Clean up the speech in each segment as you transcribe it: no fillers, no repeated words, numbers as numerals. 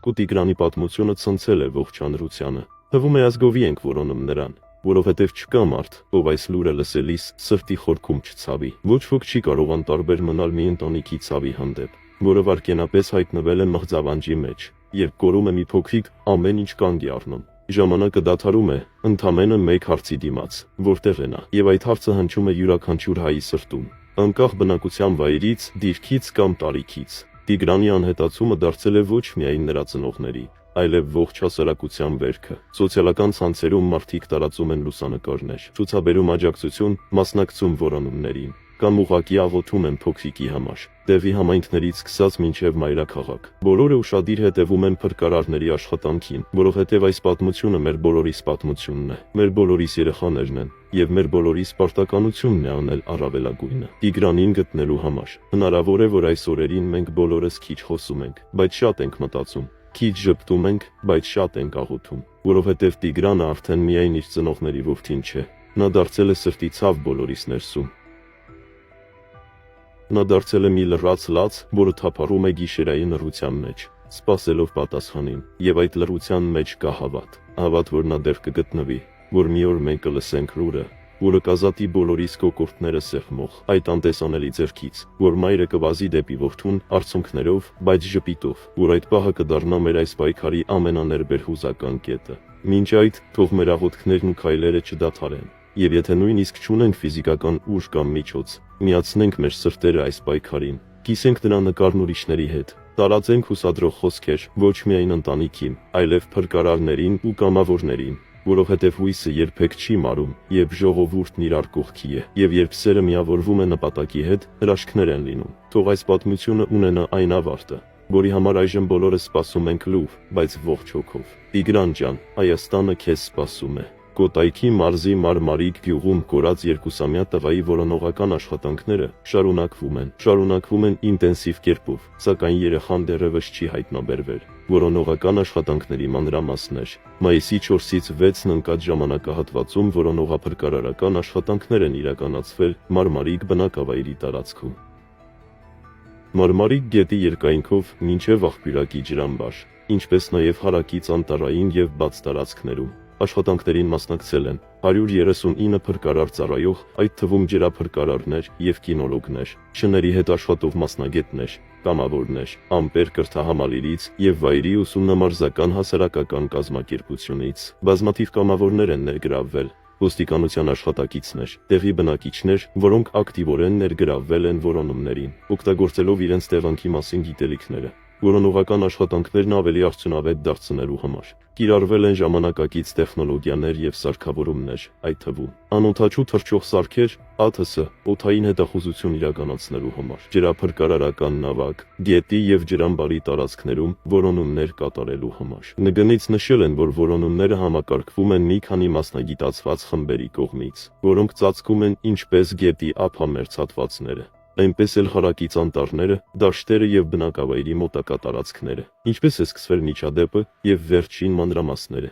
Աղջկու Տիգրանի պատմությունը ցնցել է ողջ հանրությանը։ Թվում է ազգովի ենք որոնում նրան, որովհետև չկա մարդ, ով այս լուրը լսելիս սրտի խորքում չցավի։ Ոչ ոք չի կարող անտարբեր մնալ մի ընտանիքի ցավի հանդեպ, որը վայրկենապես հայտնվել է մղձավանջի մեջ, երբ կորում է մի փոքրիկ, ամեն ինչ կանգ է առնում։ Ժամանակը դադարում է ընդամենը մեկ հարցի դիմաց, որտեղ է նա, եւ այդ հարցը հնչում է յուրաքանչյուր հայի սրտում, անկախ բնակության վայրից, դիրքից կամ տարիքից։ Տիգրանի անհետացումը դարձել է ոչ միայն նրա ծնողների, այլև ողջ հասարակության վերքը։ Սոցիալական ցանցերում մարդիկ տարածում են լուսանկարներ, ցուցաբերում աջակցություն, մասնակցում որոնումներին, կամ ուղղակի աղոթում են փոքրիկի համար, Դևի համայնքներից սկսած մինչև մայրաքաղաք։ Բոլորը ուշադիր հետևում են փրկարարների աշխատանքին, որովհետև այս պատմությունը մեր բոլորիս պատմությունն է, մեր բոլորիս երեխաներն են, եւ մեր բոլորիս պարտականությունն է անել առավելագույնը Տիգրանին գտնելու համար։ Հնարավոր է, որ այս օրերին մենք բոլորս քիչ խոսում ենք, բայց շատ ենք մտածում, քիչ ժպտում ենք, բայց շատ ենք աղոթում, որովհետև Տիգրանը արդեն միայն իր ծնողների որդին չէ, նա դարձել է սրտի ցավ բոլորիս ներսում։ Նա դարձել է մի լռած լաց, որը թափառում է գիշերային լռության մեջ, սպասելով պատասխանին, եւ այդ լռության մեջ կա հավատ, որ նա դեռ կգտնվի, որ մի օր մենք կլսենք լուրը, որը կազատի բոլորիս կոկորդները սեղմող այդ անտեսանելի ձեռքից, որ մայրը կվազի դեպի որդուն արցունքներով, բայց ժպիտով, որ այդ պահը կդառնա մեր այս պայքարի ամենաներբեր հուզական կետը։ Մինչ այդ, թող մեր աղոթքներն ու քայլերը չդադարեն, եւ եթե նույնիսկ չունենք ֆիզիկական ուժ կամ միջոց, միացնենք մեր սրտերը այս պայքարին, կիսենք դրա նկարն ուրիշների հետ, տարածենք հուսադրող խոսքեր ոչ միայն ընտանիքին, այլև փրկարարներին ու կամավորներին, որովհետև հույսը երբեք չի մարում, երբ ժողովուրդն իրար կողքի է, եւ երբ սերը միավորվում է նպատակի հետ, հրաշքներ են լինում։ Թող այս պատմությունը ունենա այն ավարտը, որի համար այժմ բոլորը սպասում ենք լուր, բայց ողջ հոգով։ Տիգրան ջան, Հայաստանը քեզ սպասում է։ Կոտայքի մարզի Մարմարիկ գյուղում կորած 2-ամյա տղայի որոնողական աշխատանքները շարունակվում են ինտենսիվ կերպով, սակայն երեխան դեռևս չի հայտնաբերվել։ Որոնողական աշխատանքների մանրամասներ։ Մայիսի 4-ից 6-ն ընկած ժամանակահատվածում որոնողափրկարարական աշխատանքներ են իրականացվել Մարմարիկ բնակավայրի տարածքում։ Մարմարիկ գետի երկայնքով մինչև Աղբյուրակի ջրամբար, ինչպես նաև հարակից անտառային եւ բաց տարածքներում աշխատանքներին մասնակցել են 139 փրկարար ծառայող, այդ թվում ջրափրկարարներ եւ կինոլոգներ, շների հետ աշխատող մասնագետներ, կամավորներ, ամպեր կրթահամալիրից եւ վայրի ուսումնամարզական հասարակական կազմակերպությունից։ Բազմաթիվ կամավորներ են ներգրավվել, ոստիկանության աշխատակիցներ, տեղի բնակիչներ, որոնք ակտիվորեն ներգրավվել են որոնումներին, օգտագործելով իրենց տեղանքի մասին գիտելիքները։ Որոնողական աշխատանքներն ավելի արդյունավետ դարձնելու համար կիրառվել են ժամանակակից տեխնոլոգիաներ եւ սարքավորումներ, այդ թվում անօդաչու թռչող սարքեր, ԱԹՍ, օդային հետախուզություն իրականացնելու համար, ջրափրկարարական նավակ, գետի եւ ջրամբարի տարածքներում որոնումներ կատարելու համար։ ՆԳՆ-ից նշել են, որ որոնումները համակարգվում են մի քանի մասնագիտացված խմբերի կողմից, որոնք ծածկում են ինչպես գետի ափամերձ հատվածները, այնպես էլ հարակից անտառները, դաշտերը եւ բնակավայրի մոտակա տարածքները, ինչպես է սկսվել միջադեպը եւ վերջին մանրամասները։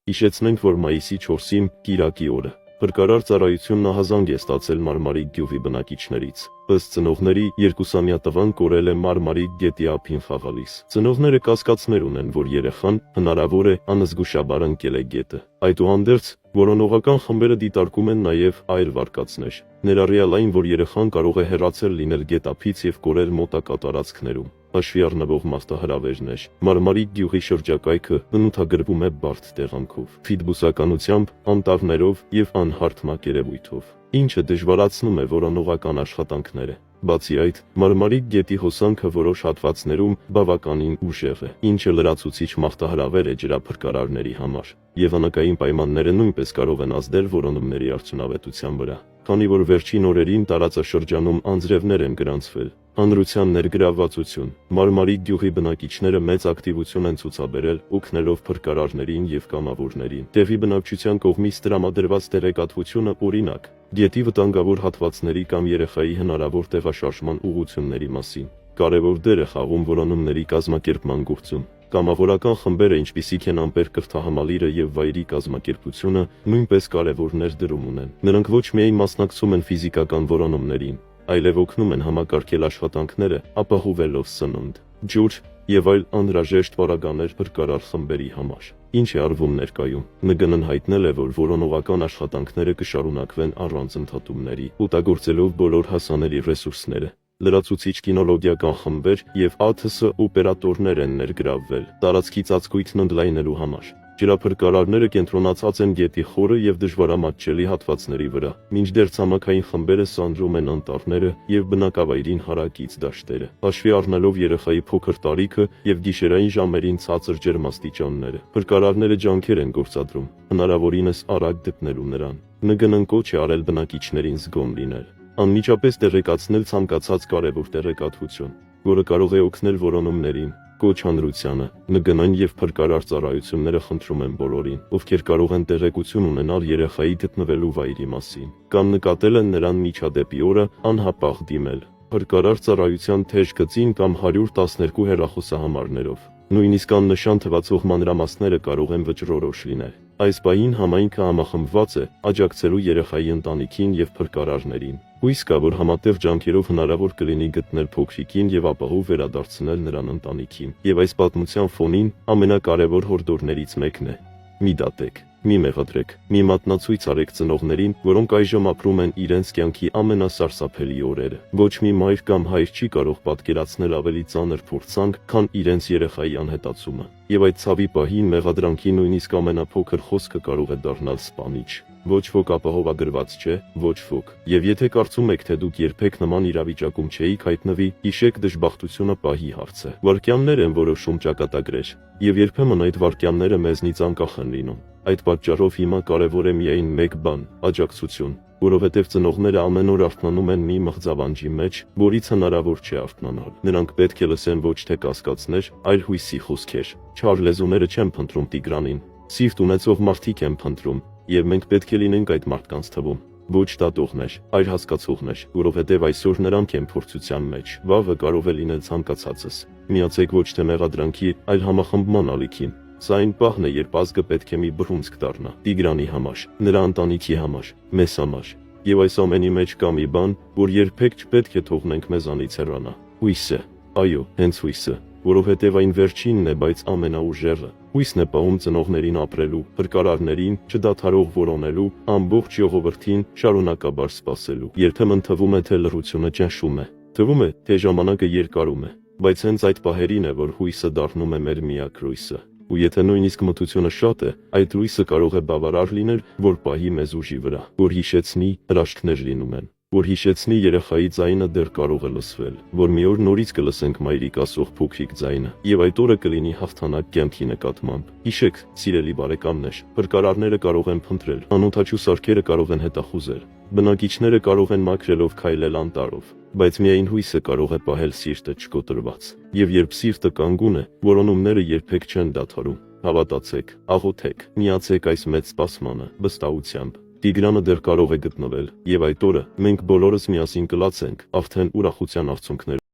Հիշեցնենք, որ մայիսի 4-ին կիրակի օրը Փրկարար ծառայությունն ահազանգ է ստացել Մարմարիկ գյուղի բնակիչներից։ Ըստ ծնողների, 2-ամյա տղան կորել է Մարմարիկ գետի ափին խաղալիս։ Ծնողները կասկածներ ունեն, որ երեխան հնարավոր է անզգուշաբար ընկել է գետը։ Այդուհանդերձ, որոնողական խմբերը դիտարկում են նաև այլ վարկածներ, ներառյալ այն, որ երեխան կարող է հեռացել լինել գետափից եւ կորել մոտակա տարածքներում։ Հաշվի առնվող մարտահրավերներ, Մարմարիկ գյուղի շրջակայքը բնութագրվում է բարդ տեղանքով, ֆիդբուսականությամբ, անտառներով եւ անհարթ մակերևույթով, ինչը դժվարացնում է որոնողական աշխատանքները։ Բացի այդ, Մարմարիկ գետի հոսանքը որոշ հատվածներում բավականին ուժեղ է, ինչը լրացուցիչ մարտահրավեր է ջրափրկարարների համար, եւ անակային պայմանները նույնպես կարող են ազդել որոնումների արդյունավետության վրա, քանի որ վերջին օրերին տարածաշրջանում անձրևներ են գրանցվել։ Հանրության ներգրավվածություն։ Մարմարիկ գյուղի բնակիչները մեծ ակտիվություն են ցուցաբերել, օգնելով փրկարարներին եւ կամավորներին։ Տեղի բնակչության կողմից տրամադրված տեղեկատվությունը, օրինակ, գետի վտանգավոր հատվածների կամ երեխայի հնարավոր տեղաշարժման ուղղությունների մասին, կարևոր դեր է խաղում որոնումների կազմակերպման գործում։ Կամավորական խմբերը, ինչպիսիք են ամպեր կրթահամալիրը եւ վայրի կազմակերպությունը, նույնպես կարևոր ներդրում ունեն։ Նրանք ոչ միայն մասնակցում են ֆիզիկական որոնումներին, այլև օգնում են համակարգել աշխատանքները, ապահովելով սնունդ, ջուր, եւ այլ անհրաժեշտ պարագաներ փրկարար խմբերի համար։ Ինչ է արվում ներկայում։ ՆԳՆ-ն հայտնել է, որ որոնողական աշխատանքները կշարունակվեն առանց ընդհատումների, օգտագործելով բոլոր հասանելի ռեսուրսները։ Լրացուցիչ կինոլոգիական խմբեր եւ ԱԹՍ օպերատորներ են ներգրավվել տարածքի ծածկույթն ընդլայնելու համար։ Ջրափրկարարները կենտրոնացած են գետի խորը եւ դժվարամատչելի հատվածների վրա, մինչդեռ ցամաքային խմբերը սանրում են անտառները եւ բնակավայրին հարակից դաշտերը։ Հաշվի առնելով երեխայի փոքր տարիքը եւ գիշերային ժամերին ցածր ջերմաստիճանները, փրկարարները ջանքեր են գործադրում, հնարավորինս արագ գտնելու նրան։ ՆԳՆ-ն կոչ է արել բնակիչներին զգոն լինել, անմիջապես տեղեկացնել ցանկացած կարևոր տեղեկատվություն, որը կարող է օգնել որոնումներին։ Կոչ հանրությանը, ՆԳՆ-ն եւ փրկարար ծառայությունները խնդրում են բոլորին, ովքեր կարող են տեղեկություն ունենալ երեխայի գտնվելու վայրի մասին, կամ նկատել են նրան միջադեպի օրը, անհապաղ դիմել փրկարար ծառայության թեժ գծին կամ 112 հեռախոսահամարներով։ Նույնիսկ աննշան թվացող մանրամասները կարող են վճռորոշ լինել։ Այս պահին համայնքը համախմբված է աջակցելու երեխայի ընտանիքին եւ փրկարարներին։ Հույս կա, որ համատեղ ջանքերով հնարավոր կլինի գտնել փոքրիկին եւ ապահով վերադարձնել նրան ընտանիքին։ Եվ այս պատմության ֆոնին ամենակարևոր հորդորներից մեկն է՝ մի դատեք, մի մեղադրեք, մի մատնացույց արեք ծնողներին, որոնք այժմ ապրում են իրենց կյանքի ամենասարսափելի օրերը։ Ոչ մի մայր կամ հայր չի կարող պատկերացնել ավելի ծանր փորձանք, քան իրենց երեխայի անհետացումը։ Եվ այդ ցավի պահին մեղադրանքի նույնիսկ ամենափոքր խոսքը կարող է դառնալ սպանիչ։ Ոչ ոք ապահովագրված չէ, ոչ ոք։ Եվ եթե կարծում եք, թե դուք երբեք նման իրավիճակում չէիք հայտնվի, հիշեք, դժբախտությունը պահի հարց է։ Վայրկյաններ են որոշում ճակատագրեր, եւ երբեմն այդ վայրկյանները մեզնից անկախ են լինում։ Այդ պատճառով հիմա կարևոր է միայն մեկ բան՝ աջակցություն, որովհետև ծնողները ամեն օր արթնանում են մի մղձավանջի մեջ, որից հնարավոր չէ արթնանալ։ Նրանք պետք է լսեն ոչ թե կասկածներ, այլ հույսի խոսքեր։ Չար լեզուները չեն փնտրում Տիգրանին, սիրտ ունեցող մարդիկ են փնտրում, եւ մենք պետք է լինենք այդ մարդկանց թվում։ Ոչ դատողներ, այլ հասկացողներ, որովհետև այսօր նրանք են փորձության մեջ։ Վաղը կարող է լինել ցանկացածս։ Միացեք ոչ թե մեղադրանքի, այլ համախմբման ալիքին։ Սա այն պահն է, երբ ազգը պետք է մի բռունցք դառնա Տիգրանի համար, նրա ընտանիքի համար, մեզ համար։ Եվ այս ամենի մեջ կա մի բան, որ երբեք չպետք է թողնենք մեզանից հեռանա։ Հույսը, այո, հենց հույսը, որովհետև այն վերջինն է, բայց ամենաուժեղը։ Հույսն է պահում ծնողներին ապրելու, փրկարարներին չդադարող որոնելու, ամբողջ ժողովրդին շարունակաբար սպասելու։ Երբեմն թվում է, թե լռությունը ճնշում է, թվում է, թե ժամանակը երկարում է, բայց հենց այդ պահերին է, որ հույսը դառնում է մեր միակ լույսը։ Ու եթե նույնիսկ մթությունը շատ է, այդ լույսը կարող է բավարար լինել, որ պահի մեզ ուժի վրա, որ հիշեցնի հրաշքներ լինում են, որ հիշեցնի երեխայի ձայնը դեռ կարող է լսվել, որ մի օր նորից կլսենք մայրիկ ասող փոքրիկ ձայնը, եւ այդ օրը կլինի հաղթանակ կյանքի նկատմամբ։ Հիշեք, սիրելի բարեկամներ, փրկարարները կարող են փնտրել, անօթաչու սարքերը կարող են հետախուզել, բնակիչները կարող են մաքրելով քայլել անտառով, բայց միայն հույսը կարող է պահել սիրտը չկոտրված։ Եվ երբ սիրտը կանգուն է, որոնումները երբեք չեն դադարում։ Հավատացեք, աղոթեք, միացեք այս մեծ սպասմանը, վստահությամբ։ Տիգրանը դեռ կարող է գտնվել, եւ այդ օրը մենք բոլորս միասին կլացենք արդեն ուրախության արցունքներ։